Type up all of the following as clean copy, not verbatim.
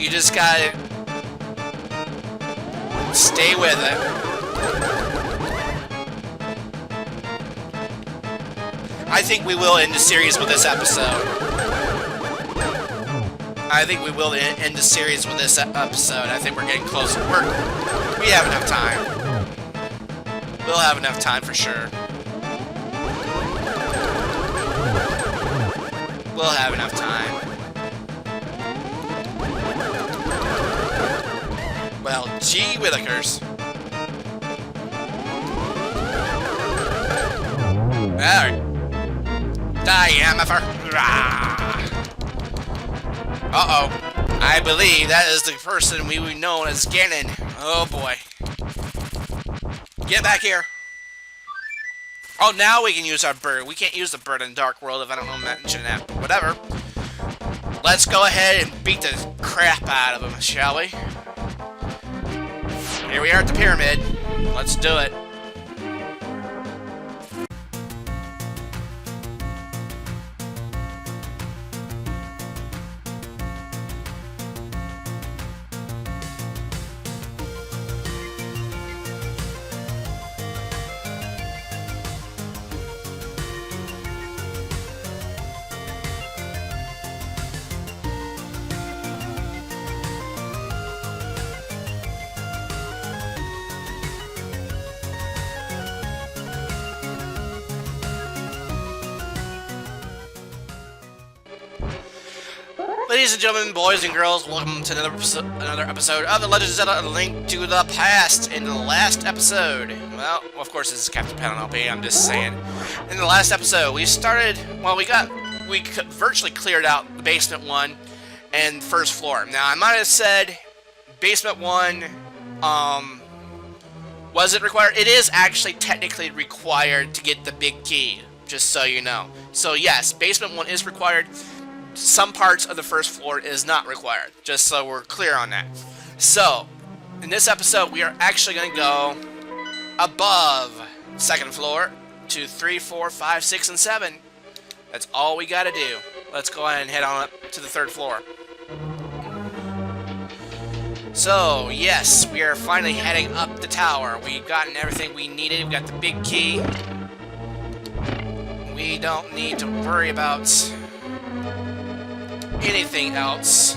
You just gotta stay with it. I think we will end the series with this episode. I think we will end the series with this episode. I think we're getting close. We have enough time. We'll have enough time for sure. We'll have enough time. Well, gee willikers. Alright. Diameter. Uh-oh. I believe that is the person we would know as Ganon. Oh boy. Get back here. Oh, now we can use our bird. We can't use the bird in Dark World if I don't know mention that, but whatever. Let's go ahead and beat the crap out of him, shall we? Here we are at the pyramid. Let's do it. Ladies and gentlemen, boys and girls, welcome to another episode of The Legend of Zelda: A Link to the Past. In the last episode, well, of course this is CaptainPaladinLP, I'm just saying. In the last episode, we started, well, we virtually cleared out the basement 1 and first floor. Now, I might have said basement 1, wasn't required. It is actually technically required to get the big key, just so you know. So yes, basement 1 is required. Some parts of the first floor is not required, just so we're clear on that. So, in this episode, we are actually going to go above second floor to 3, 4, 5, 6, and 7. That's all we got to do. Let's go ahead and head on up to the third floor. So, yes, we are finally heading up the tower. We've gotten everything we needed. We got the big key. We don't need to worry about anything else.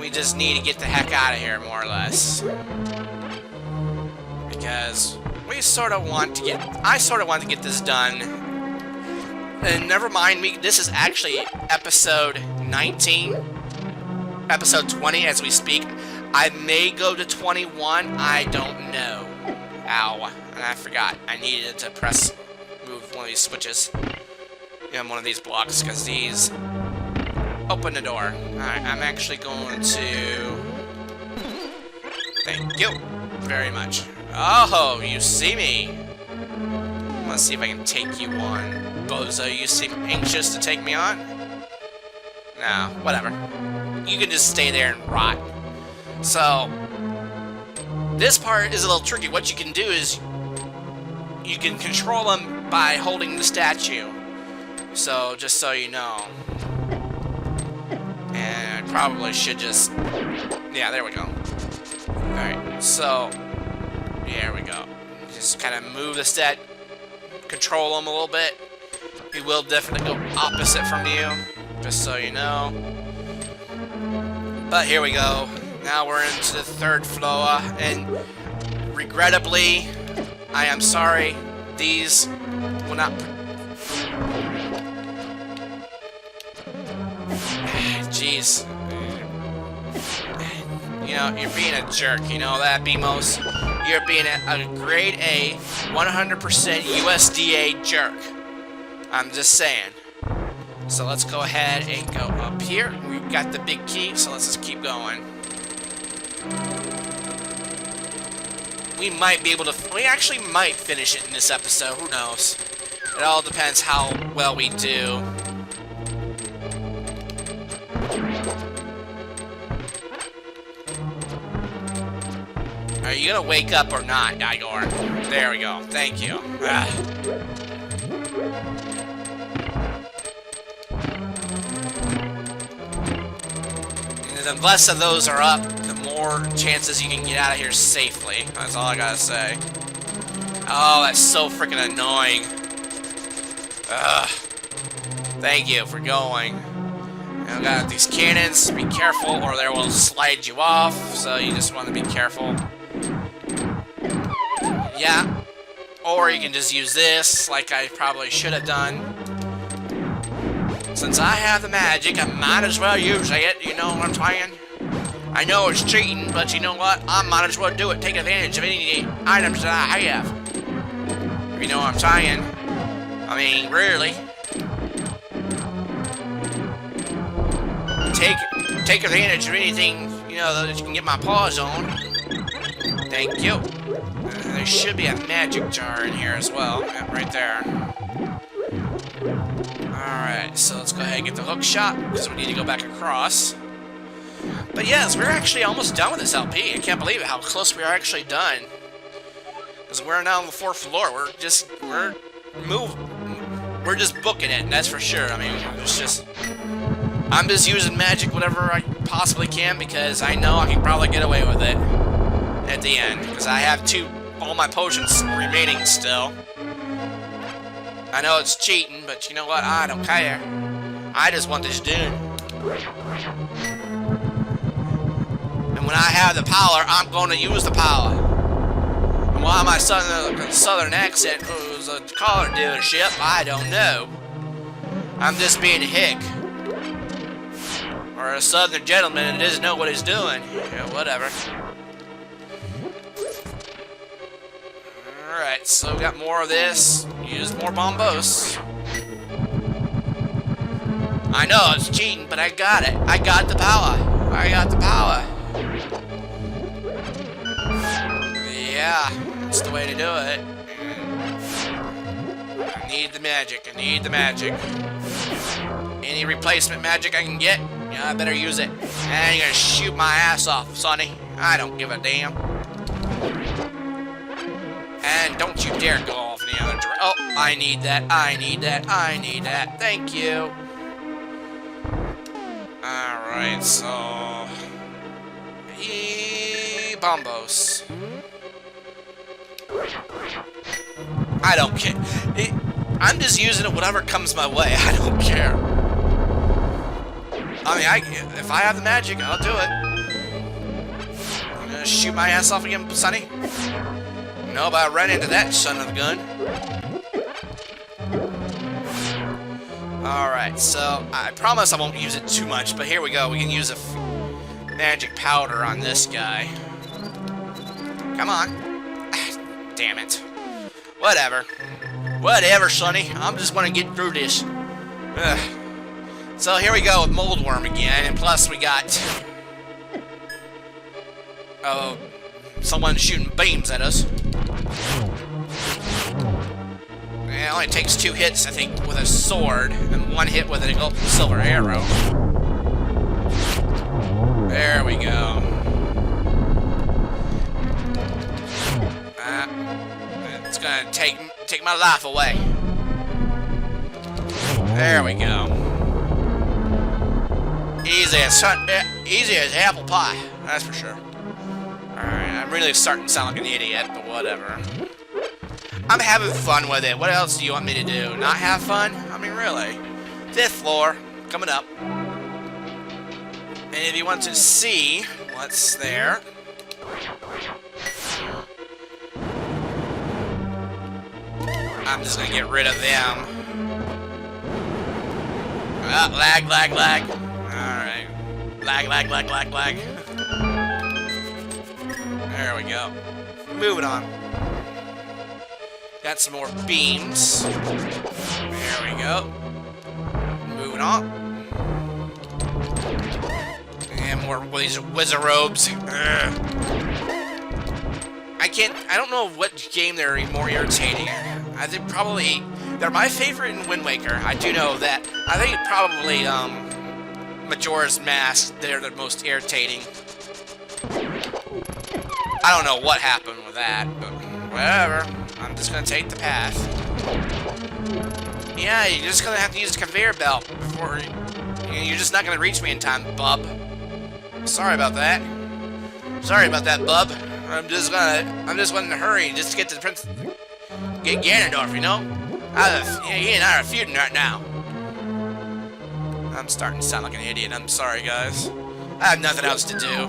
We just need to get the heck out of here, more or less. Because we sort of want to get... I sort of want to get this done. And never mind me, this is actually episode 19. Episode 20 as we speak. I may go to 21, I don't know. Ow. And I forgot. I needed to move one of these switches. One of these blocks, because these open the door. Alright, I'm actually going to... Thank you very much. Oh, you see me. Let's see if I can take you on. Bozo, you seem anxious to take me on? No, whatever. You can just stay there and rot. So, this part is a little tricky. What you can do is you can control them by holding the statue. So, just so you know. And I probably should just... Yeah, there we go. Alright, so... There we go. Just kind of move the stat. Control them a little bit. We will definitely go opposite from you. Just so you know. But here we go. Now we're into the third floor. And regrettably, I am sorry, these will not... Jeez. You know, you're being a jerk, you know that, BMOS? You're being a grade A, 100% USDA jerk. I'm just saying. So let's go ahead and go up here. We've got the big key, so let's just keep going. We might be able to... We actually might finish it in this episode, who knows? It all depends how well we do. Are you gonna wake up or not, Igor? There we go. Thank you. the less of those are up, the more chances you can get out of here safely. That's all I gotta say. Oh, that's so freaking annoying. Ugh. Thank you for going. Now, got these cannons. Be careful, or they will slide you off. So you just want to be careful. Yeah. Or you can just use this, like I probably should have done. Since I have the magic, I might as well use it. You know what I'm saying? I know it's cheating, but you know what? I might as well do it. Take advantage of any items that I have. You know what I'm saying? I mean, really. Take advantage of anything, you know, that you can get my paws on. Thank you. There should be a magic jar in here as well. Yeah, right there. Alright, so let's go ahead and get the hook shot, because we need to go back across. But yes, we're actually almost done with this LP. I can't believe it, how close we are actually done. Because we're now on the 4th floor. We're just booking it, that's for sure. I mean, I'm just using magic whatever I possibly can, because I know I can probably get away with it at the end, because I have all my potions remaining still. I know it's cheating, but you know what? I don't care. I just want this done. And when I have the power, I'm going to use the power. And why am I southern accent who's a car dealership? I don't know. I'm just being a hick. Or a southern gentleman and doesn't know what he's doing. Yeah, whatever. Alright, so we got more of this. Use more bombos. I know it's cheating, but I got it. I got the power. I got the power. Yeah, that's the way to do it. I need the magic. I need the magic. Any replacement magic I can get, yeah, I better use it. And you're gonna shoot my ass off, sonny. I don't give a damn. And don't you dare go off in the other direction. Oh, I need that. I need that. I need that. Thank you. Alright, so... bombos. I don't care. I'm just using it whatever comes my way. I don't care. I mean, if I have the magic, I'll do it. I'm gonna shoot my ass off again, sonny. No, but I ran into that son of a gun. Alright, so I promise I won't use it too much, but here we go. We can use a magic powder on this guy. Come on. Damn it. Whatever. Whatever, sonny. I'm just gonna get through this. Ugh. So here we go with Moldworm again, and plus we got... someone shooting beams at us. It only takes 2 hits, I think, with a sword, and 1 hit with a silver arrow. There we go. It's gonna take my life away. There we go. Easy as apple pie, that's for sure. Alright, I'm really starting to sound like an idiot, but whatever. I'm having fun with it. What else do you want me to do? Not have fun? I mean, really. 5th floor, coming up. And if you want to see what's there... I'm just gonna get rid of them. Lag, lag, lag. Alright. Lag, lag, lag, lag, lag. There we go. Moving on. Got some more beams. There we go. Moving on. And more of these wizard robes. I don't know what game they're more irritating. I think probably, they're my favorite in Wind Waker. I do know that. I think probably, Majora's Mask, they're the most irritating. I don't know what happened with that, but whatever. I'm just gonna take the path. Yeah, you're just gonna have to use the conveyor belt before... You're just not gonna reach me in time, bub. Sorry about that. Sorry about that, bub. I'm just wanting to hurry just to get to the prince. Get Ganondorf, you know? He and I are feuding right now. I'm starting to sound like an idiot. I'm sorry, guys. I have nothing else to do.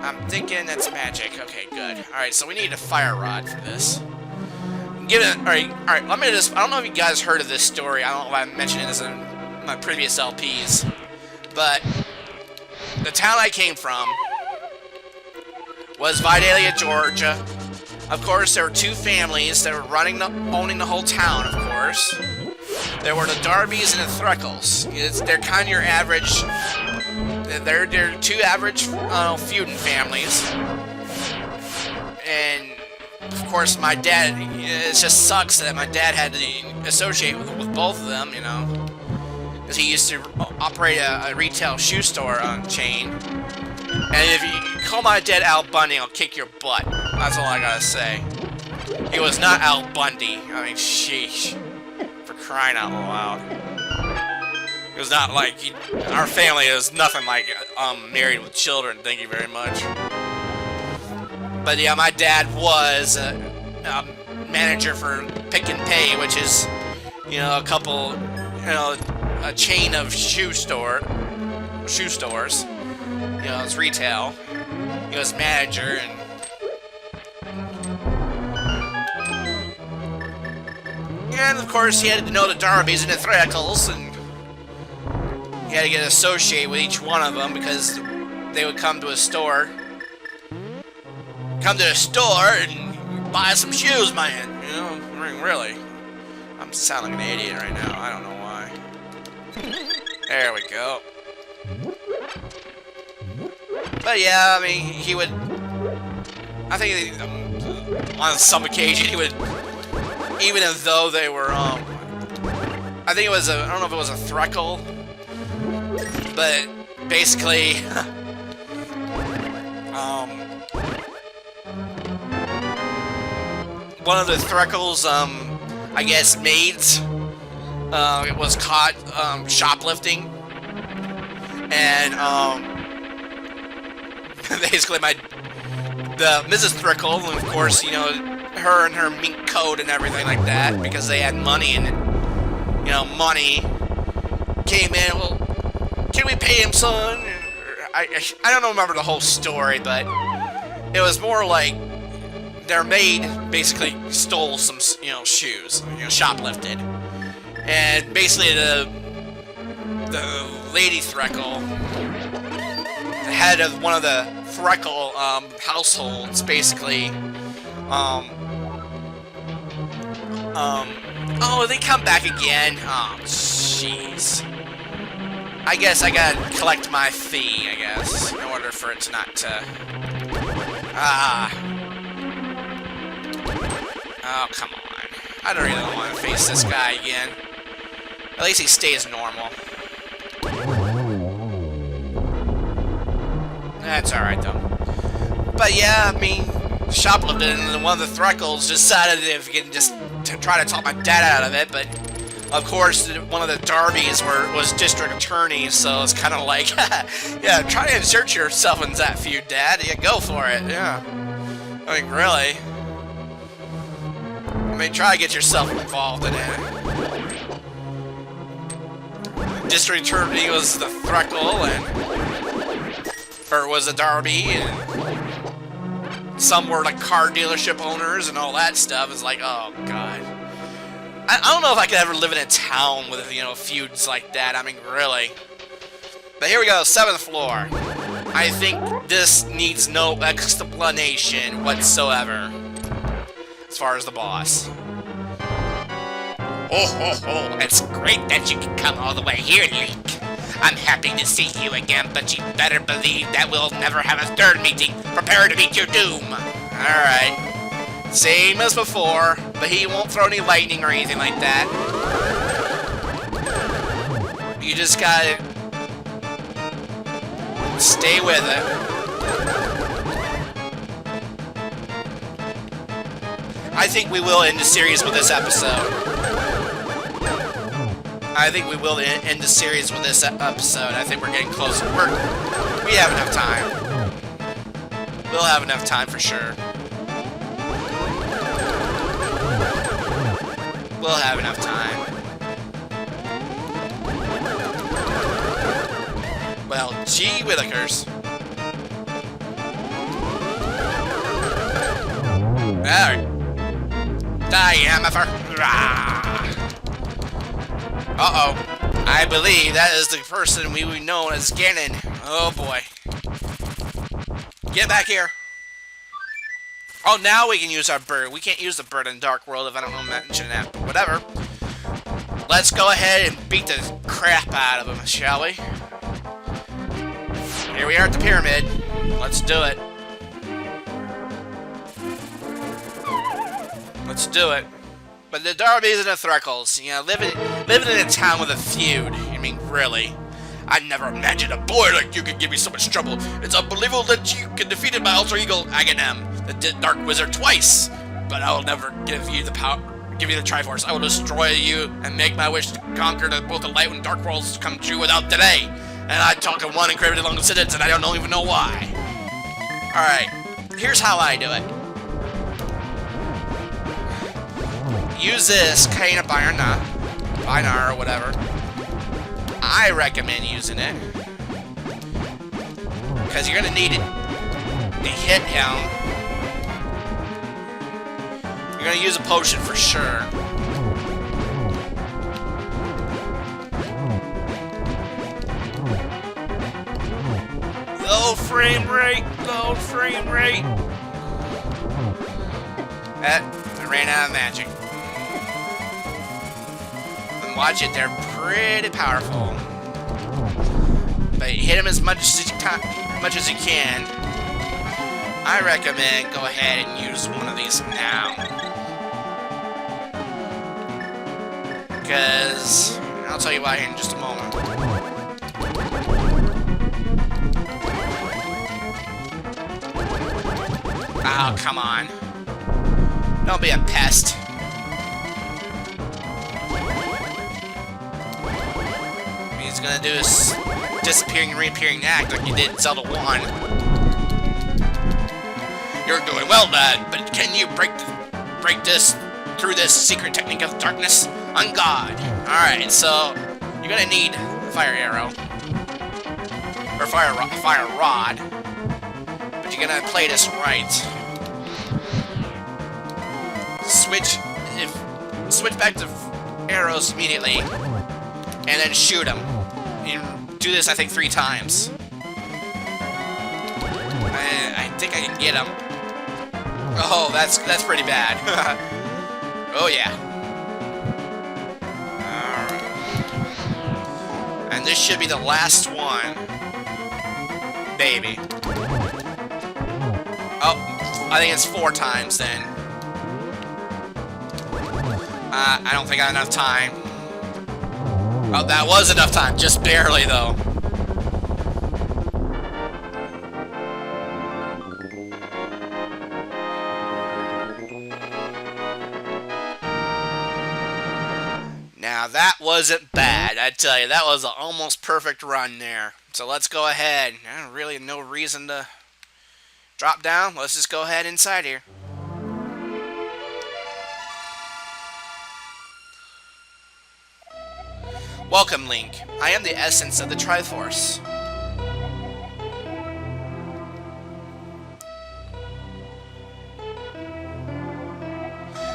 I'm thinking that's magic. Okay, good. Alright, so we need a fire rod for this. Alright, let me just... I don't know if you guys heard of this story. I don't know if I mentioned this in my previous LPs. But the town I came from was Vidalia, Georgia. Of course, there were two families that were owning the whole town, of course. There were the Darbys and the Threckles. They're kind of your average... They're two average feuding families. And, of course, my dad... It just sucks that my dad had to associate with both of them, you know. Because he used to operate a retail shoe store chain. And if you call my dad Al Bundy, I'll kick your butt. That's all I gotta say. He was not Al Bundy. I mean, sheesh. For crying out loud. It was not like... Our family is nothing like married with children, thank you very much. But yeah, my dad was a manager for Pick and Pay, which is, you know, a chain of shoe stores. You know, it's retail. He was manager, and of course he had to know the Darbys and the Threckles, and he had to get associated with each one of them because they would come to a store. Come to the store and buy some shoes, man. You know, I mean, really. I'm sounding like an idiot right now. I don't know why. There we go. But yeah, I mean, he would... I think on some occasion he would... Even though they were, I think it was I don't know if it was a Threckle, but basically, one of the Threckles, I guess, maids, was caught, shoplifting, and, basically the Mrs. Threckle, and of course, you know, her and her mink coat and everything like that, because they had money and, you know, money, came in, well, can we pay him, son? I don't remember the whole story, but it was more like their maid basically stole some, you know, shoes, you know, shoplifted. And basically the Lady Threckle, the head of one of the Threckle households, basically, oh, they come back again. Oh, jeez. I guess I gotta collect my fee, I guess, in order for it to not to... Oh, come on. I don't really want to face this guy again. At least he stays normal. That's alright, though. But yeah, I mean, shoplifted, and one of the Threckles decided if he can just try to talk my dad out of it, but of course one of the Darbys was district attorney, so it's kind of like, yeah, try to insert yourself in that feud, Dad. Yeah, go for it. Yeah, I mean, really. I mean, try to get yourself involved in it. District attorney was the Threckle, or was a Darby, and some were like car dealership owners and all that stuff. It's like, oh god. I don't know if I could ever live in a town with, you know, feuds like that. I mean, really. But here we go, 7th floor. I think this needs no explanation whatsoever, as far as the boss. Oh, ho, ho, it's great that you can come all the way here, Link. I'm happy to see you again, but you better believe that we'll never have a third meeting. Prepare to meet your doom. Alright. Same as before, but he won't throw any lightning or anything like that. You just gotta stay with it. I think we will end the series with this episode. I think we will end the series with this episode. I think we're getting close. We have enough time. We'll have enough time for sure. We'll have enough time. Well, gee willikers. Alright. Diameter. Uh-oh. I believe that is the person we would know as Ganon. Oh boy. Get back here. Oh, now we can use our bird. We can't use the bird in Dark World if I don't know mention that. But whatever. Let's go ahead and beat the crap out of him, shall we? Here we are at the pyramid. Let's do it. Let's do it. But the Darbys and the Threckles, you know, living in a town with a feud. I mean, really. I never imagined a boy like you could give me so much trouble. It's unbelievable that you can defeat my alter ego, Agahnim, the Dark Wizard, twice. But I will never give you the power, give you the Triforce. I will destroy you and make my wish to conquer both the light and dark worlds come true without delay. And I talk in one incredibly long sentence, and I don't even know why. Alright, here's how I do it. Use this cane of Binar or whatever. I recommend using it. Because you're going to need it to hit him. You're going to use a potion for sure. Low frame rate, low frame rate. I ran out of magic. And watch it, they're pretty powerful. But hit him as much as you can. I recommend go ahead and use one of these now. Because I'll tell you why here in just a moment. Oh, come on. Don't be a pest. He's gonna do this disappearing and reappearing act like you did in Zelda 1. You're doing well, lad, but can you break this through this secret technique of darkness? On God. Alright, so you're gonna need a fire arrow. Or fire rod. But you're gonna play this right. Switch back to arrows immediately, and then shoot them. You do this, I think, 3 times. I think I can get him. Oh, that's pretty bad. Oh yeah. Alright. And this should be the last one. Baby. Oh, I think it's 4 times then. I don't think I have enough time. Oh, that was enough time. Just barely, though. Now, that wasn't bad. I tell you, that was an almost perfect run there. So let's go ahead. Really no reason to drop down. Let's just go ahead inside here. Welcome, Link. I am the essence of the Triforce.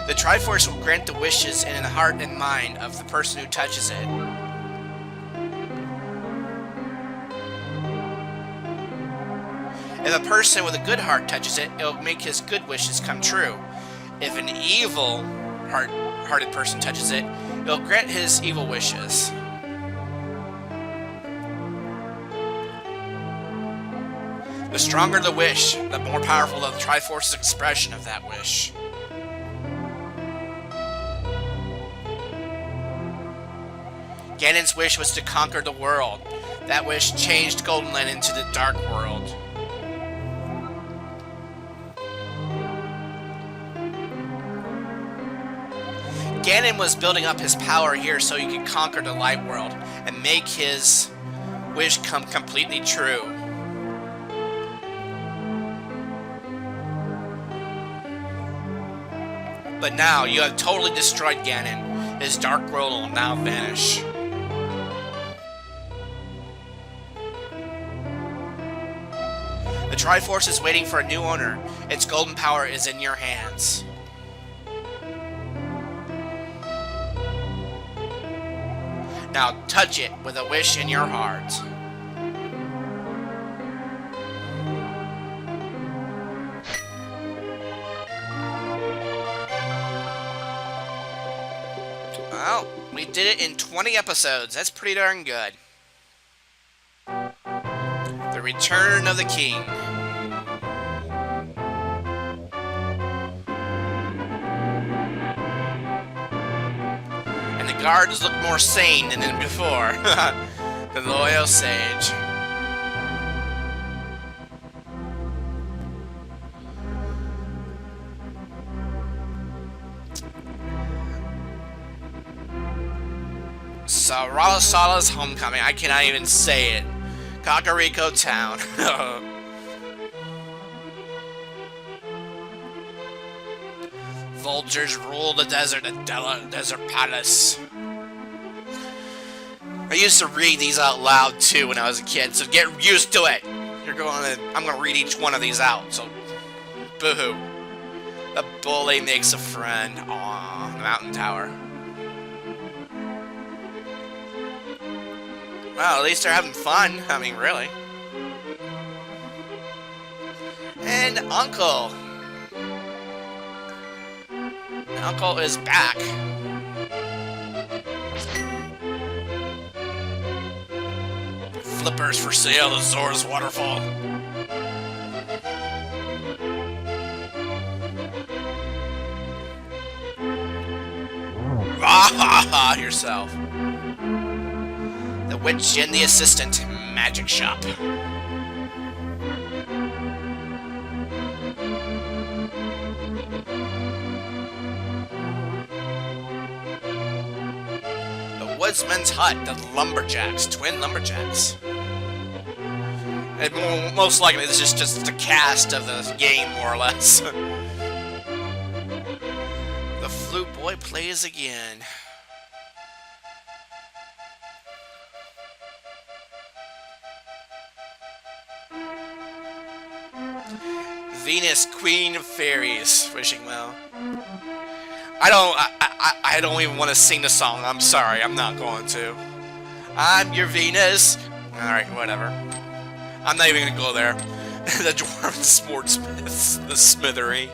The Triforce will grant the wishes in the heart and mind of the person who touches it. If a person with a good heart touches it, it will make his good wishes come true. If an evil hearted person touches it, it will grant his evil wishes. The stronger the wish, the more powerful the Triforce's expression of that wish. Ganon's wish was to conquer the world. That wish changed Golden Land into the Dark World. Ganon was building up his power here so he could conquer the light world and make his wish come completely true. But now you have totally destroyed Ganon. His dark world will now vanish. The Triforce is waiting for a new owner. Its golden power is in your hands. Now touch it with a wish in your heart. Well, we did it in 20 episodes. That's pretty darn good. The Return of the King. And the guards look more sane than before. The loyal sage. Sarasala's homecoming. I cannot even say it. Kakariko Town. Vultures rule the desert, desert palace. I used to read these out loud too when I was a kid, so get used to it. I'm gonna read each one of these out, so boo-hoo. The bully makes a friend. Aww, the mountain tower. Well, at least they're having fun. I mean, really. And Uncle. Uncle is back. Flippers for sale at Zora's Waterfall. Ah ha ha yourself. The Witch and the Assistant Magic Shop. The Woodsman's Hut, the Lumberjacks, twin Lumberjacks. And most likely this is just the cast of the game, more or less. The Flute Boy plays again. Venus, Queen of Fairies, wishing well. I don't even want to sing the song. I'm sorry, I'm not going to. I'm your Venus. Alright, whatever. I'm not even gonna go there. The Dwarven Sportsmiths, the Smithery.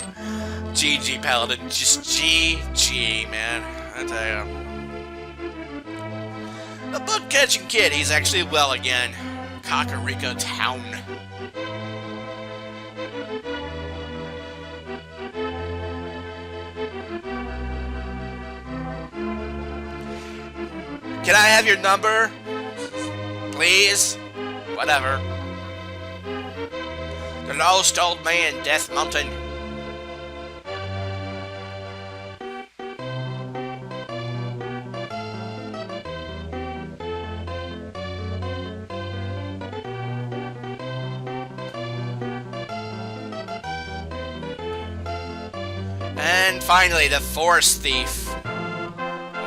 GG Paladin, just GG, man. I tell you. The book catching kid, he's actually well again. Kakariko Town. Can I have your number? Please? Whatever. The Lost Old Man, Death Mountain. And finally, the Forest Thief.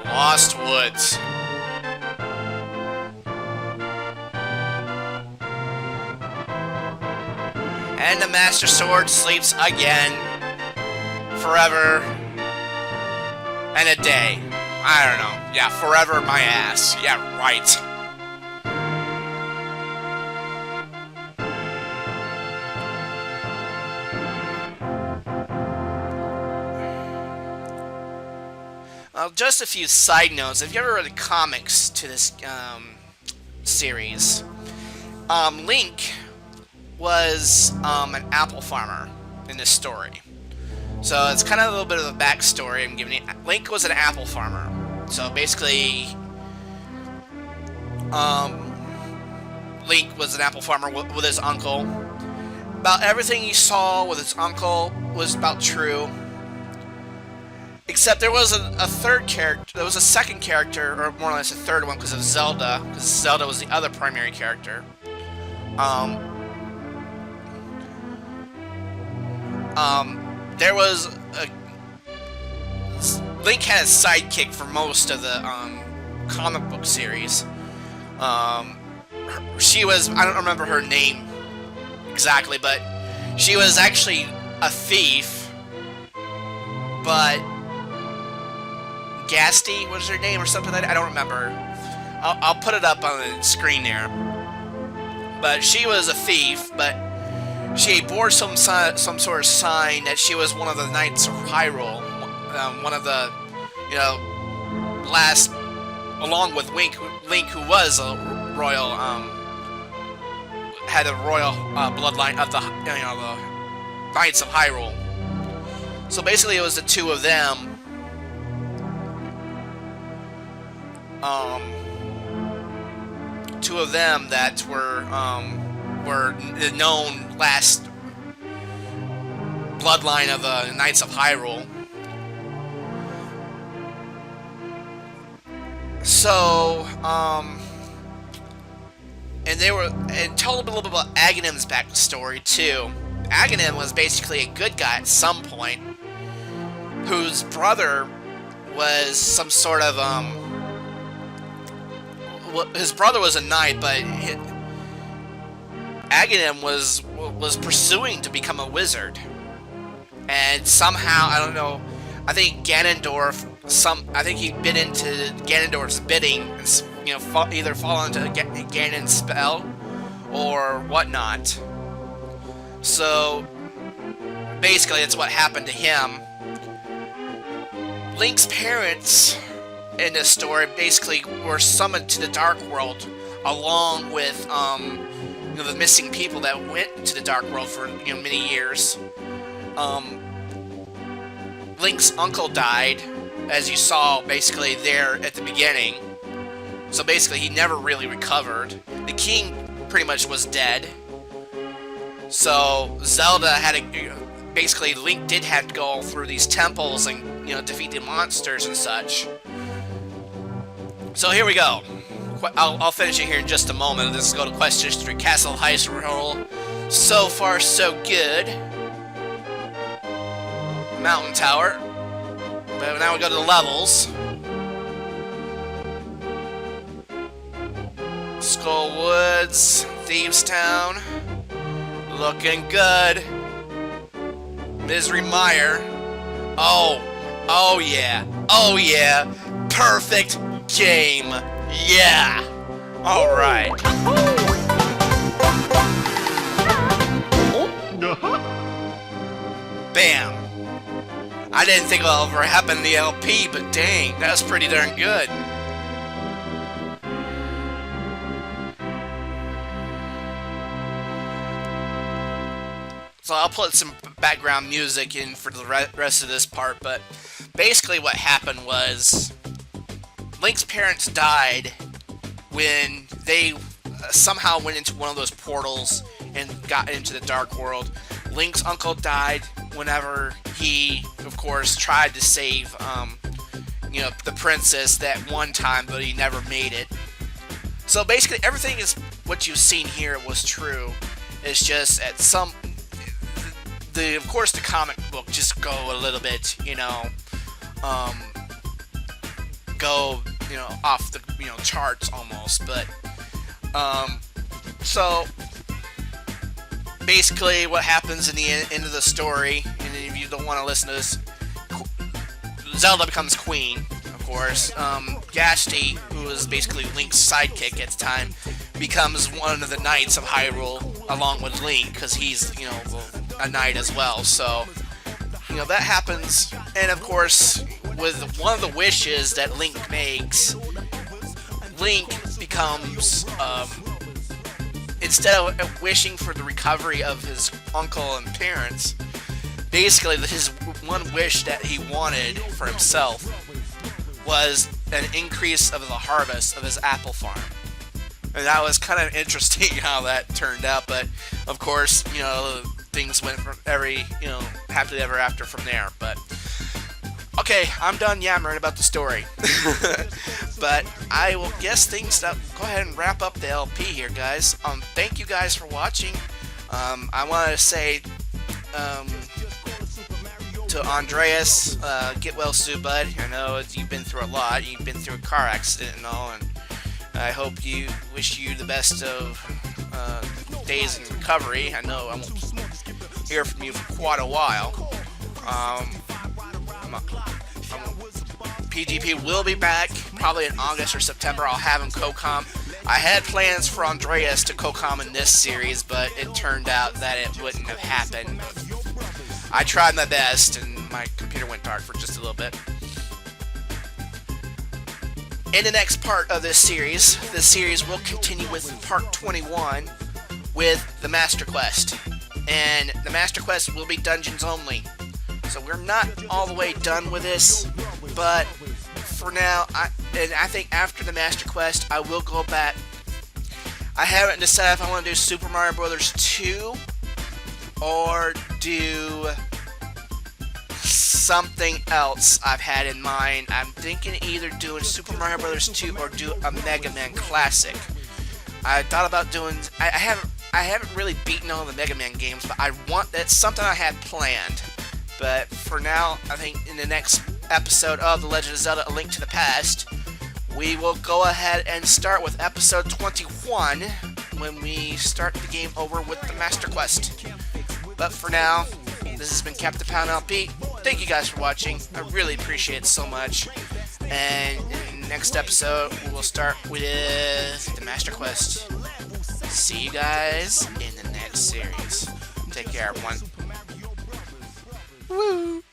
Lost Woods. And the Master Sword sleeps again. Forever. And a day. I don't know. Yeah, forever my ass. Yeah, right. Well, just a few side notes. If you ever read the comics to this series, Link was an apple farmer in this story. So it's kind of a little bit of a backstory I'm giving you. Link was an apple farmer. So basically, Link was an apple farmer with his uncle. About everything he saw with his uncle was about true. Except there was a third character, there was a second character, or more or less a third one, because of Zelda, because Zelda was the other primary character. There was a... Link had a sidekick for most of the comic book series. She was, I don't remember her name exactly, but she was actually a thief, but Gasty was her name or something like that. I don't remember. I'll put it up on the screen there. But she was a thief, but she bore some sort of sign that she was one of the Knights of Hyrule, one of the, you know, last, along with Link, who was a royal, had a royal bloodline of the, you know, the Knights of Hyrule. So basically, it was the two of them. Two of them that were the known last bloodline of the Knights of Hyrule. So, and they were, and tell a little bit about Agahnim's backstory too. Agahnim was basically a good guy at some point, whose brother was some sort of his brother was a knight, but Agahnim was pursuing to become a wizard, and somehow, I don't know, I think Ganondorf, I think he bit into Ganondorf's bidding, and, you know, either fall into Ganon's spell or whatnot. So basically, it's what happened to him. Link's parents in this story basically were summoned to the Dark World, along with you know, the missing people that went to the Dark World for, you know, many years. Link's uncle died, as you saw basically there at the beginning. So basically, he never really recovered. The king pretty much was dead. So Zelda had to, basically, Link did have to go through these temples and, you know, defeat the monsters and such. So here we go. I'll finish it here in just a moment. Let's go to Quest History, Castle Hyrule. So far, so good. Mountain Tower. But now we go to the levels. Skull Woods, Thieves Town. Looking good. Misery Mire. Oh yeah. Oh yeah. Perfect game. Yeah. Alright. Bam. I didn't think it'll ever happen in the LP, but dang, that was pretty darn good. So I'll put some background music in for the rest of this part, but basically what happened was Link's parents died when they somehow went into one of those portals and got into the Dark World. Link's uncle died whenever he, of course, tried to save, you know, the princess that one time, but he never made it. So basically, everything is what you've seen here was true. It's just at some, of course, the comic book just go a little bit, you know, go, you know, off the, you know, charts almost, but, so basically what happens in the end of the story, and if you don't want to listen to this, Zelda becomes queen, of course. Gasty, who was basically Link's sidekick at the time, becomes one of the Knights of Hyrule, along with Link, because he's, you know, a knight as well. So, you know, that happens, and of course, with one of the wishes that Link makes, Link becomes, instead of wishing for the recovery of his uncle and parents, basically his one wish that he wanted for himself was an increase of the harvest of his apple farm. And that was kind of interesting how that turned out, but of course, you know, things went from happily ever after from there. But Okay, I'm done yammering about the story. But I will guess things up. Go ahead and wrap up the LP here, guys. Thank you guys for watching. I want to say to Andreas, get well soon, bud. I know you've been through a lot. You've been through a car accident and all, and I hope you wish you the best of days in recovery. I know I won't hear from you for quite a while. PGP will be back probably in August or September. I'll have him co-com. I had plans for Andreas to co-com in this series, but it turned out that it wouldn't have happened. I tried my best, and my computer went dark for just a little bit. In the next part of this series will continue with part 21 with the Master Quest. And the Master Quest will be dungeons only. So we're not all the way done with this, but for now, I think after the Master Quest, I will go back. I haven't decided if I want to do Super Mario Bros. 2 or do something else I've had in mind. I'm thinking either doing Super Mario Bros. 2 or do a Mega Man Classic. I thought about doing. I haven't really beaten all the Mega Man games, but that's something I had planned. But for now, I think in the next episode of The Legend of Zelda: A Link to the Past, we will go ahead and start with episode 21 when we start the game over with the Master Quest. But for now, this has been CaptainPaladinLP. Thank you guys for watching. I really appreciate it so much. And in the next episode, we will start with the Master Quest. See you guys in the next series. Take care, everyone. Woo!